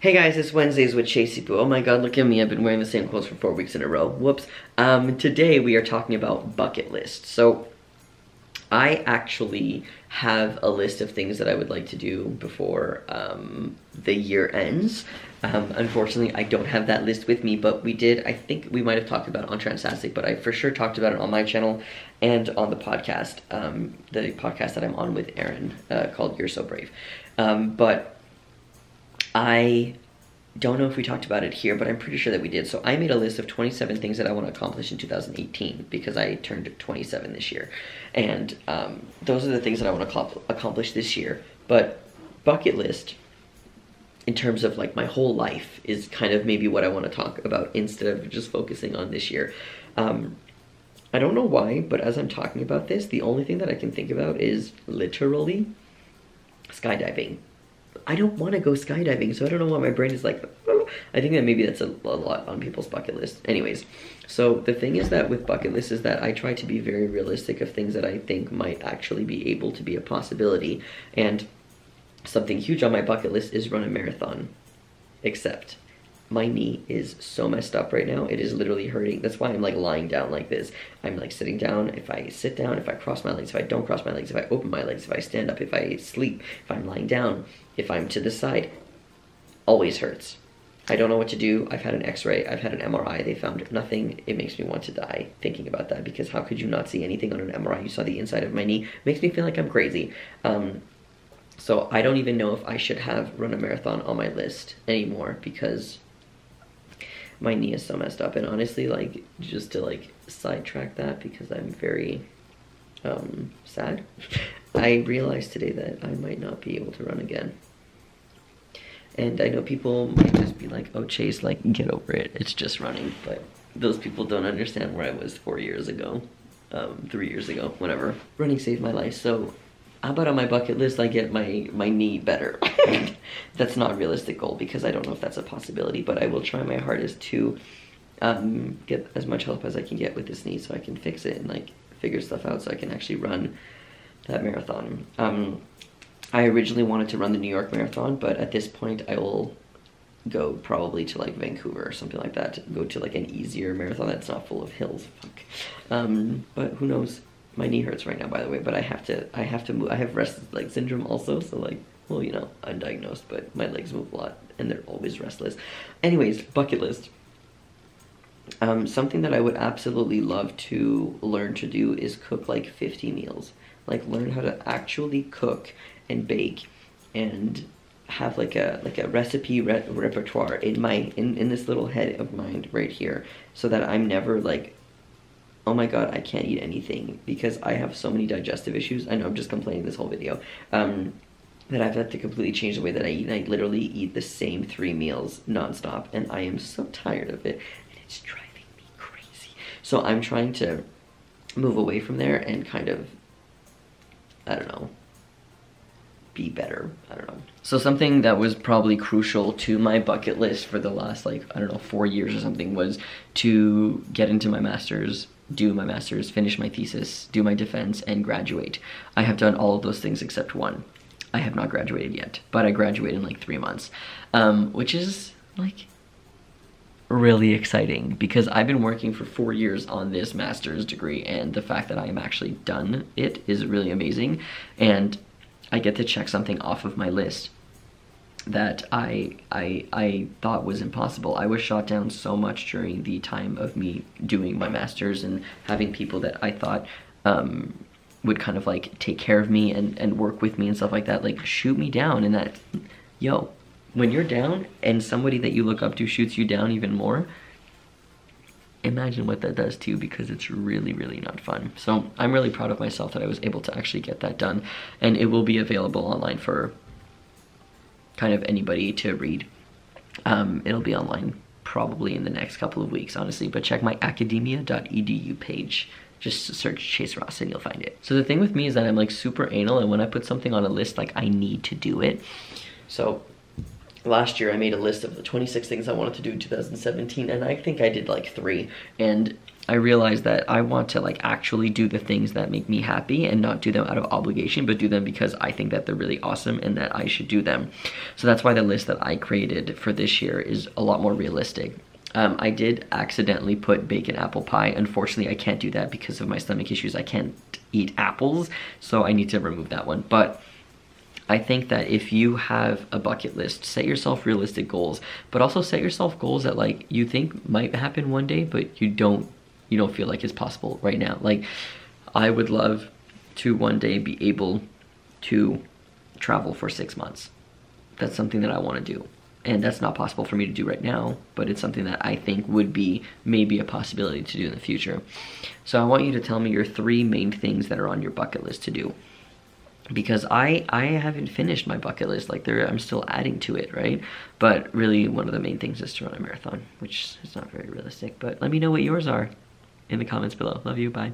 Hey guys, it's Wednesdays with Chasey Poo. Oh my god, look at me. I've been wearing the same clothes for 4 weeks in a row. Whoops. Today we are talking about bucket lists. So, I actually have a list of things that I would like to do before the year ends. Unfortunately, I don't have that list with me, but we did, I think we might have talked about it on Transtastic, but I for sure talked about it on my channel and on the podcast that I'm on with Aaron, called You're So Brave. But I don't know if we talked about it here, but I'm pretty sure that we did. So I made a list of 27 things that I want to accomplish in 2018 because I turned 27 this year. And those are the things that I want to accomplish this year. But bucket list, in terms of like my whole life, is kind of maybe what I want to talk about instead of just focusing on this year. I don't know why, but as I'm talking about this, the only thing that I can think about is literally skydiving. I don't want to go skydiving, so I don't know why my brain is like, oh. I think that maybe that's a lot on people's bucket list. Anyways, so the thing is that with bucket lists is that I try to be very realistic of things that I think might actually be able to be a possibility. And something huge on my bucket list is run a marathon. Except my knee is so messed up right now. It is literally hurting. That's why I'm like lying down like this. I'm like sitting down. If I sit down, if I cross my legs, if I don't cross my legs, if I open my legs, if I stand up, if I sleep, if I'm lying down, if I'm to the side, always hurts. I don't know what to do. I've had an x-ray, I've had an MRI, they found nothing. It makes me want to die thinking about that, because how could you not see anything on an MRI? You saw the inside of my knee. It makes me feel like I'm crazy. So I don't even know if I should have run a marathon on my list anymore, because my knee is so messed up. And honestly, like, just to like sidetrack that, because I'm very sad, I realized today that I might not be able to run again. And I know people might just be like, oh Chase, like, get over it, it's just running. But those people don't understand where I was 4 years ago, 3 years ago, whatever. Running saved my life. So how about on my bucket list I get my knee better? That's not a realistic goal, because I don't know if that's a possibility, but I will try my hardest to get as much help as I can get with this knee so I can fix it and like figure stuff out so I can actually run that marathon. I originally wanted to run the New York Marathon, but at this point I will go probably to like Vancouver or something like that, to go to like an easier marathon that's not full of hills. Fuck. But who knows? My knee hurts right now, by the way, but I have to move. I have restless leg syndrome also, so like, well, you know, I'm diagnosed, but my legs move a lot and they're always restless. Anyways, bucket list. Something that I would absolutely love to learn to do is cook like 50 meals. Like, learn how to actually cook and bake and have like a recipe repertoire in this little head of mine right here, so that I'm never like, oh my god, I can't eat anything, because I have so many digestive issues. I know I'm just complaining this whole video, that I've had to completely change the way that I eat. And I literally eat the same 3 meals nonstop, and I am so tired of it, and it's driving me crazy. So I'm trying to move away from there and kind of, I don't know, be better. I don't know. So something that was probably crucial to my bucket list for the last, like, I don't know, 4 years or something, was to get into my master's, do my master's, finish my thesis, do my defense, and graduate. I have done all of those things except one. I have not graduated yet, but I graduate in like 3 months, which is like really exciting, because I've been working for 4 years on this master's degree, and the fact that I am actually done it is really amazing. And I get to check something off of my list that I thought was impossible. I was shot down so much during the time of me doing my master's and having people that I thought would kind of like take care of me and work with me and stuff like that, like shoot me down. And that, yo, when you're down and somebody that you look up to shoots you down even more, imagine what that does to you, because it's really, really not fun. So I'm really proud of myself that I was able to actually get that done, and it will be available online for kind of anybody to read. It'll be online probably in the next couple of weeks, honestly, but check my academia.edu page. Just search Chase Ross and you'll find it. So the thing with me is that I'm like super anal, and when I put something on a list, like I need to do it. So last year I made a list of the 26 things I wanted to do in 2017, and I think I did like 3. And I realized that I want to like actually do the things that make me happy and not do them out of obligation, but do them because I think that they're really awesome and that I should do them. So that's why the list that I created for this year is a lot more realistic. I did accidentally put bacon apple pie. Unfortunately, I can't do that because of my stomach issues. I can't eat apples, so I need to remove that one. But I think that if you have a bucket list, set yourself realistic goals, but also set yourself goals that like you think might happen one day, but you don't feel like it's possible right now. Like, I would love to one day be able to travel for 6 months. That's something that I want to do. And that's not possible for me to do right now, but it's something that I think would be maybe a possibility to do in the future. So I want you to tell me your 3 main things that are on your bucket list to do. Because I haven't finished my bucket list. Like, I'm still adding to it, right? But really, one of the main things is to run a marathon, which is not very realistic. But let me know what yours are in the comments below. Love you, bye.